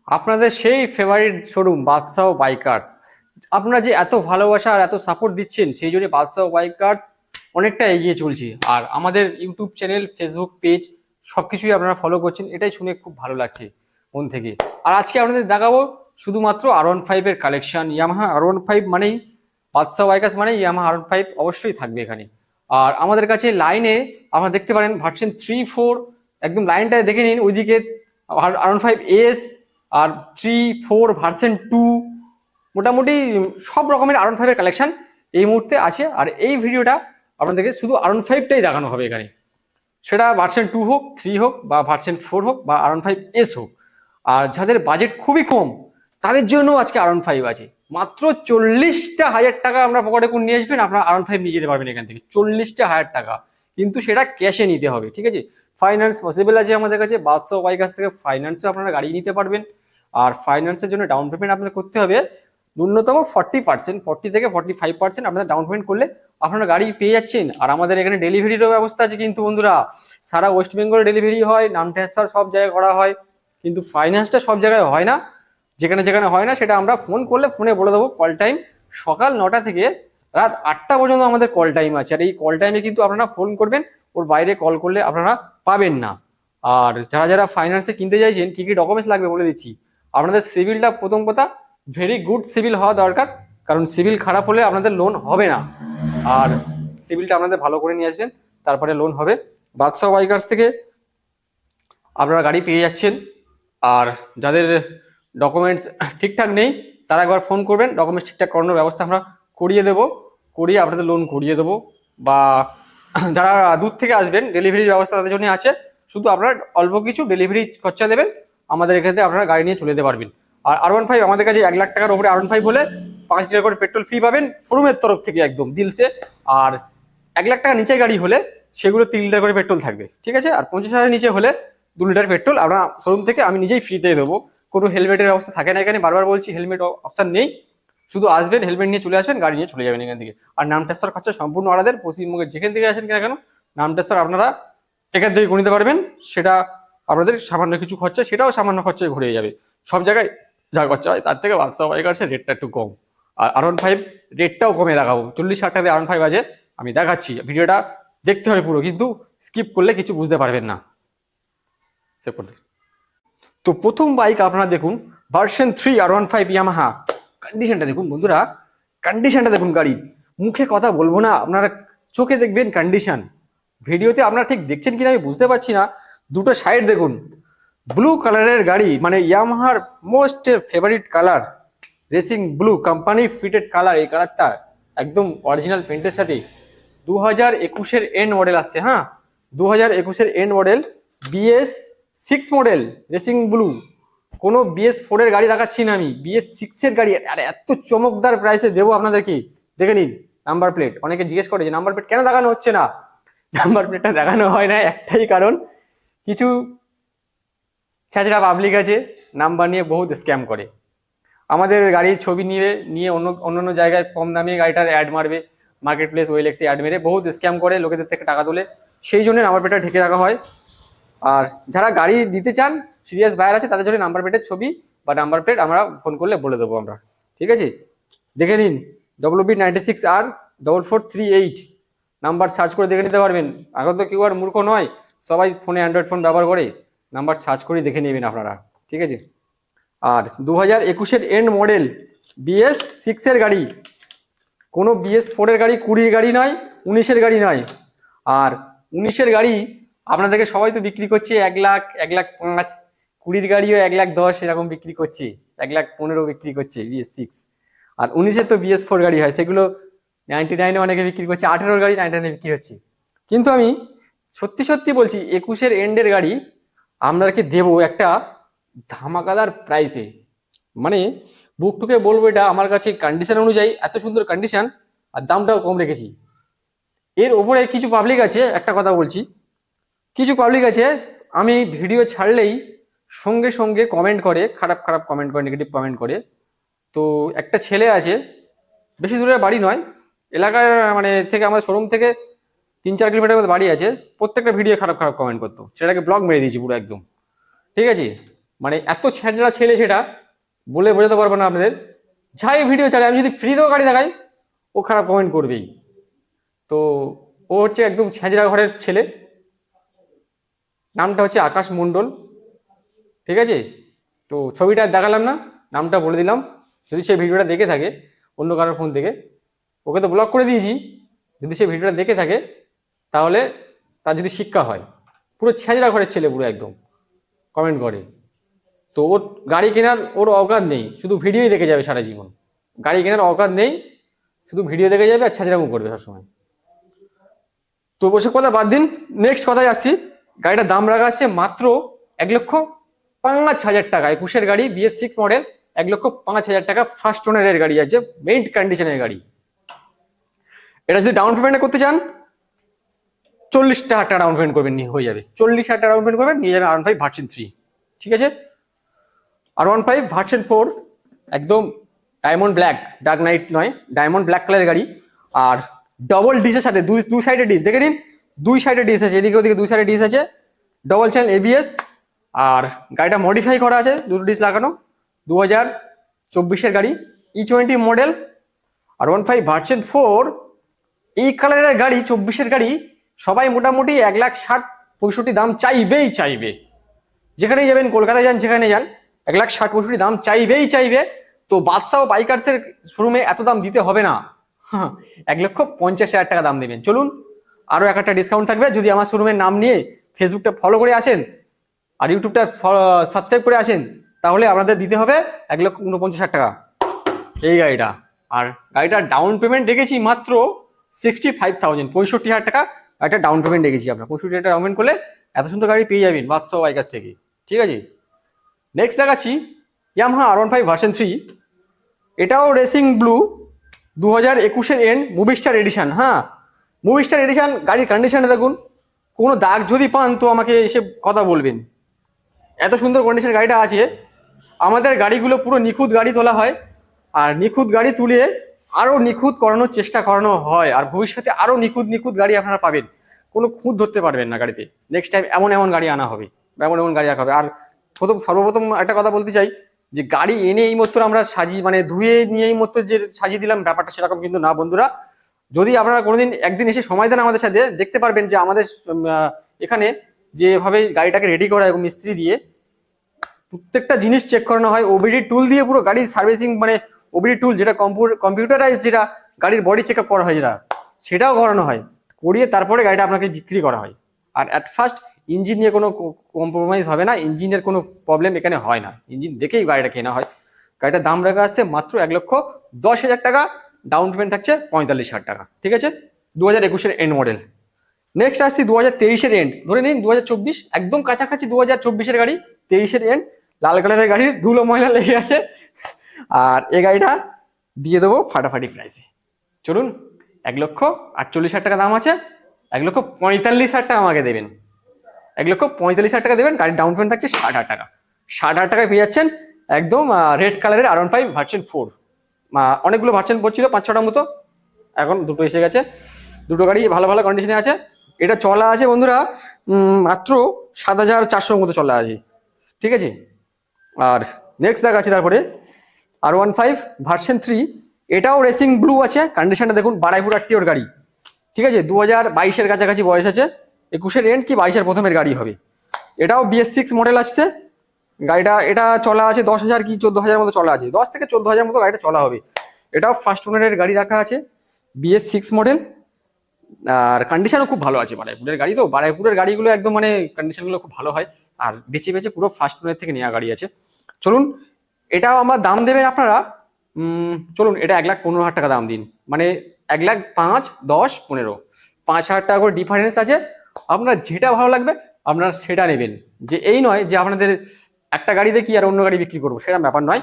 আপনাদের সেই favourite showroom বাদশাহ বাইকার্স। আপনারা যে এত ভালোবাসা আর এত সাপোর্ট দিচ্ছেন, সেই জন্য বাদশাহ বাইকার্স অনেকটা এগিয়ে চলছে। আর আমাদের ইউটিউব চ্যানেল, ফেসবুক পেজ সবকিছুই আপনারা ফলো করছেন, এটাই শুনে খুব ভালো লাগছে মন থেকে। আর আজকে আপনাদের দেখাবো শুধুমাত্র R15 এর কালেকশন। ইয়ামাহা R15 মানেই বাদশাহ বাইকার্স, মানে ইয়ামাহা R15 অবশ্যই থাকবে এখানে। আর আমাদের কাছে লাইনে আপনারা দেখতে পারেন ভার্সন 3-4, একদম লাইনটা দেখে নিন ওইদিকে R15S আর 3-4 ভার্সন 2, মোটামুটি সব রকমের R15 এর কালেকশন এই মুহূর্তে আছে। আর এই ভিডিওটা আপনাদেরকে শুধু R15টাই দেখানো হবে এখানে, সেটা ভার্সন 2 হোক, 3 হোক, বা ভার্সন 4 হোক, বা R15S হোক। আর যাদের বাজেট খুবই কম তাদের জন্য আজকে R15 আছে। মাত্র 40,000 টাকা আমরা পকেটে করে নিয়ে আসবেন, আপনারা R15 নিয়ে যেতে পারবেন এখান থেকে। 40,000 টাকা, কিন্তু সেটা ক্যাশে নিতে হবে, ঠিক আছে? ফাইন্যান্স পসিবল আছে আমাদের কাছে। বাদশাহ বাইক কাছ থেকে ফাইন্যান্সে আপনারা গাড়ি নিতে পারবেন। আর ফাইন্যান্সের জন্য ডাউন পেমেন্ট আপনাদের করতে হবে ন্যূনতম 40%, 40 থেকে 45% আপনারা ডাউন পেমেন্ট করলে আপনারা গাড়ি পেয়ে যাচ্ছেন। আর আমাদের এখানে ডেলিভারিরও ব্যবস্থা আছে কিন্তু বন্ধুরা, সারা ওয়েস্ট বেঙ্গলে ডেলিভারি হয়, নাম ট্রান্সফার সব জায়গায় করা হয়, কিন্তু ফাইন্যান্সটা সব জায়গায় হয় না। যেখানে যেখানে হয় না সেটা আমরা ফোন করলে ফোনে বলে দেবো। কল টাইম সকাল 9টা থেকে রাত 8টা পর্যন্ত আমাদের কল টাইম আছে। আর এই কল টাইমে কিন্তু আপনারা ফোন করবেন, ওর বাইরে কল করলে আপনারা পাবেন না। আর যারা যারা ফাইন্যান্সে কিনতে চাইছেন, কি কি ডকুমেন্টস লাগবে বলে দিচ্ছি। আপনাদের সিভিলটা প্রথম কথা ভেরি গুড সিভিল হওয়া দরকার, কারণ সিভিল খারাপ হলে আপনাদের লোন হবে না। আর সিভিলটা আপনাদের ভালো করে নিয়ে আসবেন, তারপরে লোন হবে। বাদশাহ বাইকার্স থেকে আপনারা গাড়ি পেয়ে যাচ্ছেন। আর যাদের ডকুমেন্টস ঠিকঠাক নেই তারা একবার ফোন করবেন, ডকুমেন্টস ঠিকঠাক করানোর ব্যবস্থা আমরা করিয়ে দেবো, করিয়ে আপনাদের লোন করিয়ে দেবো। বা যারা দূর থেকে আসবেন, ডেলিভারির ব্যবস্থা তাদের জন্য আছে। শুধু আপনারা অল্প কিছু ডেলিভারি খরচা দেবেন, আমাদের এখান থেকে আপনারা গাড়ি নিয়ে চলে যেতে পারবেন। আর R15 আমাদের কাছে 1 লাখ টাকার উপরে R15 হলে 5 লিটার করে পেট্রোল ফ্রি পাবেন শোরুমের তরফ থেকে, একদম দিলসে। আর 1 লাখ টাকা নিচে গাড়ি হলে সেগুলো 3 লিটার করে পেট্রোল থাকবে, ঠিক আছে? আর 50,000 নিচে হলে 2 লিটার পেট্রোল আমরা শোরুম থেকে আমি নিজেই ফ্রিতে দেবো। কোনো হেলমেটের ব্যবস্থা থাকে না এখানে, বারবার বলছি হেলমেট অপশন নেই। শুধু আসবেন, হেলমেট নিয়ে চলে আসবেন, গাড়ি নিয়ে চলে যাবেন এখান থেকে। আর নাম ট্রান্সফার খরচা সম্পূর্ণ আলাদা। পশ্চিমবঙ্গের যেখান থেকে আসেন কেন কেন নাম ট্রান্সফার আপনারা এখান থেকে করে নিতে পারবেন। সেটা আপনাদের সামান্য কিছু খরচা, সেটাও সামান্য খরচায় ঘুরে যাবে। সব জায়গায় যা খরচা হয় তার থেকে বাদশাহ বাইকার্সের রেটটা একটু কম। আর R15 রেটটাও কমে দেখাবো। 40,000 টাকা R15 আছে, আমি দেখাচ্ছি। ভিডিওটা দেখতে হবে পুরো, কিন্তু স্কিপ করলে কিছু বুঝতে পারবেন না। সেভ করতে। তো প্রথম বাইক আপনারা দেখুন ভার্সন 3 R15 ইয়ামাহা। কন্ডিশনটা দেখুন বন্ধুরা, কন্ডিশনটা দেখুন গাড়ির। মুখে কথা বলবো না, আপনারা চোখে দেখবেন কন্ডিশন। ভিডিওতে আপনারা ঠিক দেখছেন কিনা আমি বুঝতে পারছি না। দুটো সাইড দেখুন, ব্লু কালারের গাড়ি, মানে ইয়ামাহার most favourite colour, racing blue, company fitted colour. এই কালারটা একদম অরিজিনাল পেন্টের সাথে 2021-এর এন্ড মডেল আসছে। হ্যাঁ, 2021-এর end model, BS6 model, racing blue. কোনো BS4-এর গাড়ি দেখাচ্ছি না আমি, BS6-এর গাড়ি। আর এত চমকদার প্রাইসে দেবো আপনাদেরকে। দেখে নিন নাম্বার প্লেট। অনেকে জিজ্ঞেস করে যে নাম্বার প্লেট কেন দেখানো হচ্ছে না। নাম্বার প্লেটটা দেখানো হয় না একটাই কারণ, কিছু ছাত্রা পাবলিক আছে নাম্বার নিয়ে বহুত স্ক্যাম করে। আমাদের গাড়ির ছবি নিয়ে নিয়ে অন্য জায়গায় কম দামে গাড়িটার অ্যাড মারবে, মার্কেট প্লেস, OLX-এ অ্যাড মেরে বহুত স্ক্যাম করে, লোকেদের থেকে টাকা তোলে। সেই জন্য নাম্বার প্লেটটা ঢেকে রাখা হয়। আর যারা গাড়ি দিতে চান, সিরিয়াস বায়ার আছে, তাদের জন্য নাম্বার প্লেটের ছবি বা নাম্বার প্লেট আমরা ফোন করলে বলে দেবো আমরা, ঠিক আছে? দেখে নিন WB96R4438 নাম্বার সার্চ করে দেখে নিতে পারবেন। এখন তো কেউ আর মূর্খ নয়, সবাই ফোনে অ্যান্ড্রয়েড ফোন ব্যবহার করে, নাম্বার সার্চ করে দেখে নেবেন আপনারা, ঠিক আছে? আর 2021-এর এন্ড মডেল, BS6-এর গাড়ি, কোনো BS4-এর গাড়ি, 20-এর গাড়ি নয়, 19-এর গাড়ি নয়। আর 19-এর গাড়ি আপনাদেরকে সবাই তো বিক্রি করছে 1 লাখ, 1,05,000। 20-এর গাড়িও 1,10,000 এরকম বিক্রি করছে, 1,15,000 বিক্রি করছে BS6। আর 19-এর তো BS4 গাড়ি হয়, সেগুলো 99-এ অনেকে বিক্রি করছে, 18-এর গাড়ি 99-এ বিক্রি হচ্ছে। কিন্তু আমি সত্যি সত্যি বলছি, 21-এর এন্ডের গাড়ি আপনাদেরকে দেবো একটা ধামাকাদার প্রাইসে। মানে বুক টুকে বলবো, এটা আমার কাছে কন্ডিশন অনুযায়ী এত সুন্দর কন্ডিশন, আর দামটাও কম রেখেছি। এর ওপরে কিছু পাবলিক আছে, একটা কথা বলছি, কিছু পাবলিক আছে আমি ভিডিও ছাড়লেই সঙ্গে সঙ্গে কমেন্ট করে, খারাপ খারাপ কমেন্ট করে, নেগেটিভ কমেন্ট করে। তো একটা ছেলে আছে, বেশি দূরের বাড়ি নয়, এলাকার মানে থেকে আমাদের শোরুম থেকে 3-4 কিলোমিটার মধ্যে বাড়ি আছে। প্রত্যেকটা ভিডিও খারাপ খারাপ কমেন্ট করতো, সেটাকে ব্লক মেরে দিয়েছি পুরো একদম, ঠিক আছে? মানে এত ছ্যাঁচড়া ছেলে সেটা বলে বোঝাতে পারবো না আপনাদের। যাই ভিডিও ছাড়ে, আমি যদি ফ্রিতেও গাড়ি দেখাই ও খারাপ কমেন্ট করবেই। তো ও হচ্ছে একদম ছ্যাঁচড়া ঘরের ছেলে, নামটা হচ্ছে আকাশ মণ্ডল, ঠিক আছে। তো ছবিটা দেখালাম না, নামটা বলে দিলাম। যদি সে ভিডিওটা দেখে থাকে অন্য কারোর ফোন থেকে, ওকে তো ব্লক করে দিয়েছি, যদি সে ভিডিওটা দেখে থাকে তাহলে তার যদি শিক্ষা হয়। পুরো ছ্যাঁচড়া ঘরের ছেলে পুরো একদম, কমেন্ট করে। তো ওর গাড়ি কেনার ওর অকাত নেই, শুধু ভিডিওই দেখে যাবে সারা জীবন। গাড়ি কেনার অকাত নেই, শুধু ভিডিও দেখে যাবে আর ছ্যাঁচড়ামো করবে সবসময়। তো ওসব কথা বাদ দিন, নেক্সট কথায় আসছি। গাড়িটার দাম রাখা আছে মাত্র 1,05,000 টাকা। 21-এর গাড়ি, BS6 মডেল, 1,05,000 টাকা। ফার্স্ট ওনারের গাড়ি আছে, মেইন্ট কন্ডিশনের গাড়ি। এটা যদি ডাউন পেমেন্ট করতে চান 40,000 টাকা ডাউন পেমেন্ট করবেন, নিয়ে হয়ে যাবে। 40,000 টাকা ডাউন পেমেন্ট করবেন, নিয়ে যাবেন R15 ভার্সন 3, ঠিক আছে। R15 ভার্সন 4 একদম ডায়মন্ড ব্ল্যাক, ডার্ক নাইট নয়, ডায়মন্ড ব্ল্যাক কালারের গাড়ি। আর ডবল ডিসের সাথে দুই সাইডে ডিস দেখে নিন, দুই সাইডে ডিস আছে, এদিকে ওদিকে দুই সাইডে ডিস আছে, ডবল চ্যানেল ABS। আর গাড়িটা মডিফাই করা আছে, দুটো ডিস লাগানো। 2024-এর গাড়ি, E20 মডেল, R15 ভার্সন 4 এই কালারের গাড়ি, 24-এর গাড়ি। সবাই মোটামুটি 1,60,65 দাম চাইবেই চাইবে। যেখানেই যাবেন, কলকাতায় যান, যেখানে যান, 1,60,65 দাম চাইবেই চাইবে। তো বাদশাহ বাইকার্সের শোরুমে এত দাম দিতে হবে না, 1,50,000 টাকা দাম দেবেন। চলুন, আরো একটা ডিসকাউন্ট থাকবে যদি আমার শোরুমের নাম নিয়ে ফেসবুকটা ফলো করে আসেন আর ইউটিউবটা সাবস্ক্রাইব করে আসেন, তাহলে আপনাদের দিতে হবে 1,49,000 টাকা এই গাড়িটা। আর গাড়িটার ডাউন পেমেন্ট রেখেছি মাত্র 65,000, 65,000 টাকা একটা ডাউন পেমেন্ট রেখেছি। আপনার 65,000 টাকা ডাউন পেমেন্ট করলে এত সুন্দর গাড়ি পেয়ে যাবেন বাদশাহ বাইকার্স থেকে, ঠিক আছে। নেক্সট দেখাচ্ছি ইয়ামাহা R15 ভার্সন 3। এটাও রেসিং ব্লু, 2021-এর এন্ড, মুভি স্টার এডিশন। হ্যাঁ, মুভি স্টার এডিশন। গাড়ির কন্ডিশনে দেখুন, কোনো দাগ যদি পান তো আমাকে এসে কথা বলবেন। এত সুন্দর কন্ডিশনের গাড়িটা আছে। আমাদের গাড়িগুলো পুরো নিখুঁত গাড়ি তোলা হয়, আর নিখুঁত গাড়ি তুলে আরও নিখুঁত করানোর চেষ্টা করানো হয়। আর ভবিষ্যতে আরও নিখুঁত নিখুঁত গাড়ি আপনারা পাবেন, কোনো খুঁত ধরতে পারবেন না গাড়িতে। নেক্সট টাইম এমন এমন গাড়ি আনা হবে, এমন এমন গাড়ি রাখা হবে। আর সর্বপ্রথম একটা কথা বলতে চাই, যে গাড়ি এনে এই মাত্র আমরা সাজিয়ে, মানে ধুয়ে নিয়ে এই মাত্র যে সাজিয়ে দিলাম, ব্যাপারটা সেরকম কিন্তু না বন্ধুরা। যদি আপনারা কোনোদিন একদিন এসে সময় দেন আমাদের সাথে, দেখতে পারবেন যে আমাদের এখানে যেভাবে গাড়িটাকে রেডি করা হয় মিস্ত্রি দিয়ে, প্রত্যেকটা জিনিস চেক করানো হয়। ওবিডি টুল দিয়ে পুরো গাড়ির সার্ভিসিং, মানে ওবিডি টুল যেটা কম্পিউটারাইজ, যেটা গাড়ির বডি চেক আপ করা হয়, যেটা সেটাও করানো হয়, করিয়ে তারপরে গাড়িটা আপনাকে বিক্রি করা হয়। আর অ্যাট ফার্স্ট ইঞ্জিন নিয়ে কোনো কম্প্রোমাইজ হবে না, ইঞ্জিনের কোনো প্রবলেম এখানে হয় না, ইঞ্জিন দেখেই গাড়িটা কেনা হয়। গাড়িটার দাম রাখা আসছে মাত্র 1,10,000 টাকা, ডাউন পেমেন্ট থাকছে 45,000 টাকা, ঠিক আছে। 2021-এর এন্ড মডেল। নেক্সট আসছি 2023-এর এন্ড, ধরে নিন 2024, একদম কাছাকাছি 2024-এর গাড়ি, 23-এর এন্ড, লাল কালারের গাড়ি, ধুলো ময়লা লেগে আছে। আর এই গাড়িটা দিয়ে দেবো ফাটাফাটি প্রাইসে। চলুন, 1,48,000 টাকা দাম আছে, 1,45,000 টাকা আমাকে দেবেন, 1,45,000 টাকা দেবেন। গাড়ির ডাউন পেমেন্ট থাকছে 60,000 টাকা। 60,000 টাকায় পেয়ে যাচ্ছেন একদম রেড কালারের R15 ভার্সন 4। অনেকগুলো ভার্সন পড়ছিল, 5-6টার মতো, এখন দুটো এসে গেছে। দুটো গাড়ি ভালো ভালো কন্ডিশনে আছে। এটা চলা আছে বন্ধুরা মাত্র 7,400 মতো চলা আছে, ঠিক আছে। আর নেক্সট দেখাচ্ছি তারপরে R15 ভার্সন 3। এটাও রেসিং ব্লু আছে, কন্ডিশনটা দেখুন, বারাইপুর আটটিওর গাড়ি, ঠিক আছে। 2022-এর কাছাকাছি বয়স আছে, 21-এর এন্ড কি 22-এর প্রথমের গাড়ি হবে। এটাও BS6 মডেল আসছে গাড়িটা। এটা চলা আছে 10,000 কি 14,000 মতো চলা আছে, 10 থেকে 14,000 মতো গাড়িটা চলা হবে। এটাও ফার্স্ট ওনারের গাড়ি রাখা আছে, BS6 মডেল। আর কন্ডিশনও খুব ভালো আছে, বারাইপুরের গাড়ি তো, বারাইপুরের গাড়িগুলো একদম মানে কন্ডিশনগুলো খুব ভালো হয়। আর বেছে বেছে পুরো ফার্স্ট ওনার থেকে নেওয়া গাড়ি আছে। চলুন, এটাও আমার দাম দেবেন আপনারা, চলুন এটা 1,15,000 টাকা দাম দিন, মানে 1,05,000, 10, 15, 5,000 টাকা করে ডিফারেন্স আছে। আপনার যেটা ভালো লাগবে আপনারা সেটা নেবেন। যে এই নয় যে আপনাদের একটা গাড়ি দেখি আর অন্য গাড়ি বিক্রি করবো, সেটা ব্যাপার নয়।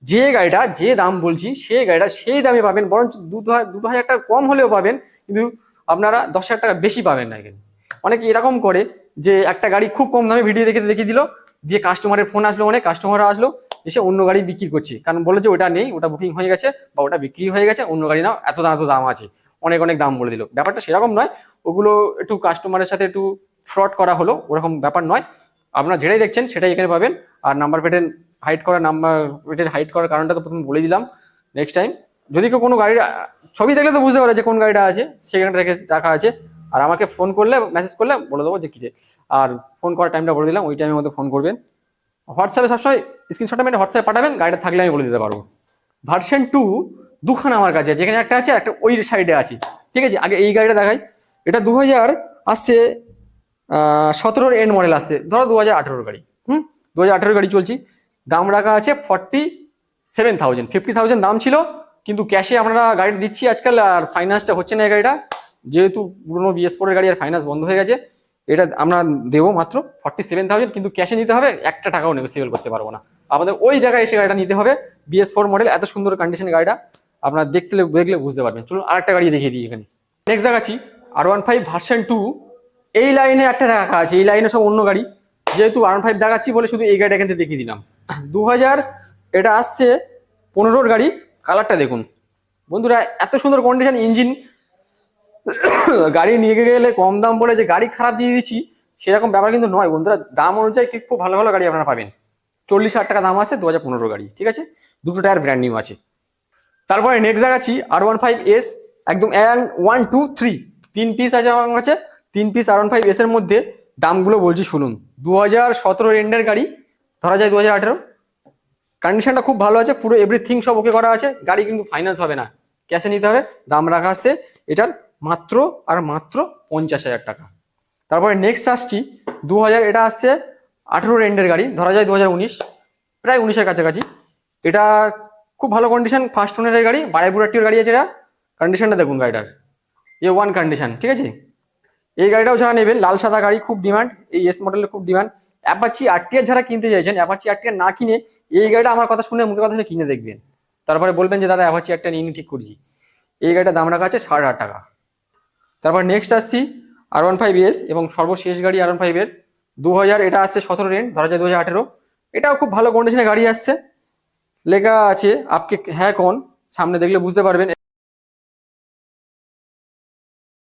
যে গাড়িটা যে দাম বলছি সেই গাড়িটা সেই দামে পাবেন, বরঞ্চ 2,000 টাকা কম হলেও পাবেন, কিন্তু আপনারা 10,000 টাকা বেশি পাবেন না। এখানে অনেকে এরকম করে যে একটা গাড়ি খুব কম দামে ভিডিও দেখে দেখিয়ে দিল, দিয়ে কাস্টমারের ফোন আসলো, অনেক কাস্টমাররা আসলো, এসে অন্য গাড়ি বিক্রি করছে, কারণ বলে যে ওটা নেই, ওটা বুকিং হয়ে গেছে বা ওটা বিক্রি হয়ে গেছে, অন্য গাড়ি নাও, এত দাম আছে, অনেক অনেক দাম বলে দিল। ব্যাপারটা সেরকম নয়, ওগুলো একটু কাস্টমারের সাথে একটু ফ্রড করা হলো, ওরকম ব্যাপার নয়। আপনারা যেটাই দেখছেন সেটাই এখানে পাবেন। আর নাম্বার প্লেটের হাইড করার কারণটা তো প্রথমে বলে দিলাম। নেক্সট টাইম যদি কেউ কোনো গাড়ির ছবি দেখলে তো বুঝতে পারে যে কোন গাড়িটা আছে, সেখানে রাখা আছে। আর আমাকে ফোন করলে মেসেজ করলে বলে দেবো যে কিরে। আর ফোন করার টাইমটা বলে দিলাম, ওই টাইমের মধ্যে ফোন করবেন। হোয়াটসঅ্যাপে সবসময় স্ক্রিনশটটা মেরে হোয়াটসঅ্যাপে পাঠাবেন, গাড়িটা থাকলে আমি বলে দিতে পারবো। ভার্সন 2 দুখানা আমার কাছে, যেখানে একটা আছে একটা ওই সাইডে আছে। ঠিক আছে, আগে এই গাড়িটা দেখাই। এটা 2000 আসছে 17-র এন্ড মডেল আসছে, ধরো 2018-র গাড়ি। 2018-র গাড়ি চলছি। দাম রাখা আছে 47,000, 50,000 দাম ছিল, কিন্তু ক্যাশে আমরা গাড়ি দিচ্ছি আজকাল। আর ফাইন্যান্সটা হচ্ছে না এই গাড়িটা, যেহেতু পুরোনো BS4-এর গাড়ি আর ফাইন্যান্স বন্ধ হয়ে গেছে। এটা আমরা দেবো মাত্র 47,000, কিন্তু ক্যাশে নিতে হবে, একটা টাকাও নেগোসিয়েবল করতে পারবো না। আমাদের ওই জায়গায় এসে গাড়িটা নিতে হবে। BS4 মডেল, এত সুন্দর কন্ডিশনের গাড়িটা, আপনারা দেখলে বুঝতে পারবেন। চলুন আরেকটা গাড়ি দেখিয়ে দিই এখানে। নেক্সট দেখাচ্ছি R15 ভার্সন 2। এই লাইনে একটা রাখা আছে, এই লাইনে সব অন্য গাড়ি, যেহেতু R15 দেখাচ্ছি বলে শুধু এই গাড়িটা এখান থেকে দেখিয়ে দিলাম। 2000 এটা আসছে 15-র গাড়ি। কালারটা দেখুন বন্ধুরা, এত সুন্দর কন্ডিশন ইঞ্জিন। গাড়ি নিয়ে গেলে কম দাম বলে যে গাড়ি খারাপ দিয়ে দিচ্ছি সেরকম ব্যাপার কিন্তু নয় বন্ধুরা। দাম অনুযায়ী খুব ভালো ভালো গাড়ি আপনারা পাবেন। 40,000 টাকা দাম আছে 2015 গাড়ি। ঠিক আছে, দুটো টায়ার ব্র্যান্ড নিউ আছে। তারপরে নেক্সট দেখাচ্ছি R15S, একদম 1 2 3 3 পিস আছে আমার কাছে। 3 পিস R15S এর মধ্যে দামগুলো বলছি শুনুন। 2017 এন্ডের গাড়ি, ধরা যায় 2018। কন্ডিশনটা খুব ভালো আছে, পুরো এভরিথিং সব ওকে করা আছে। গাড়ি কিন্তু ফাইন্যান্স হবে না, ক্যাশে নিতে হবে। দাম রাখা আছে এটার মাত্র 50,000 টাকা। তারপরে নেক্সট আসছি 2000, এটা আসছে 18 এন্ডের গাড়ি, ধরা যায় 2019, প্রায় 19-এর কাছাকাছি। এটা খুব ভালো কন্ডিশন, ফার্স্ট ওনারের গাড়ি, বারাইপুরাটির গাড়ি আছে। এটা কন্ডিশনটা দেখুন গাড়িটার, A1 কন্ডিশন। ঠিক আছে, এই গাড়িটাও যারা নেবেন, লাল সাদা গাড়ি, খুব ডিমান্ড। এই এস মডেলের খুব ডিমান্ড। অ্যাপাচি RTR যারা কিনতে চাইছেন, অ্যাপাচি RTR না কিনে এই গাড়িটা আমার কথা শুনে, মুখের কথা শুনে কিনে দেখবেন, তারপরে বলবেন যে দাদা অ্যাপাচি RTR নিয়ে ঠিক করছি। এই গাড়িটার দাম রাখা আছে 8,500 টাকা। তারপর নেক্সট আসছি R15S, এবং সর্বশেষ গাড়ি R15-এর 2000, এটা আসছে 17 এন্ড, ধরা যায় 2018। এটাও খুব ভালো কন্ডিশনের গাড়ি আসছে। লেখা আছে আপকে হ্যাঁ কোন, সামনে দেখলে বুঝতে পারবেন।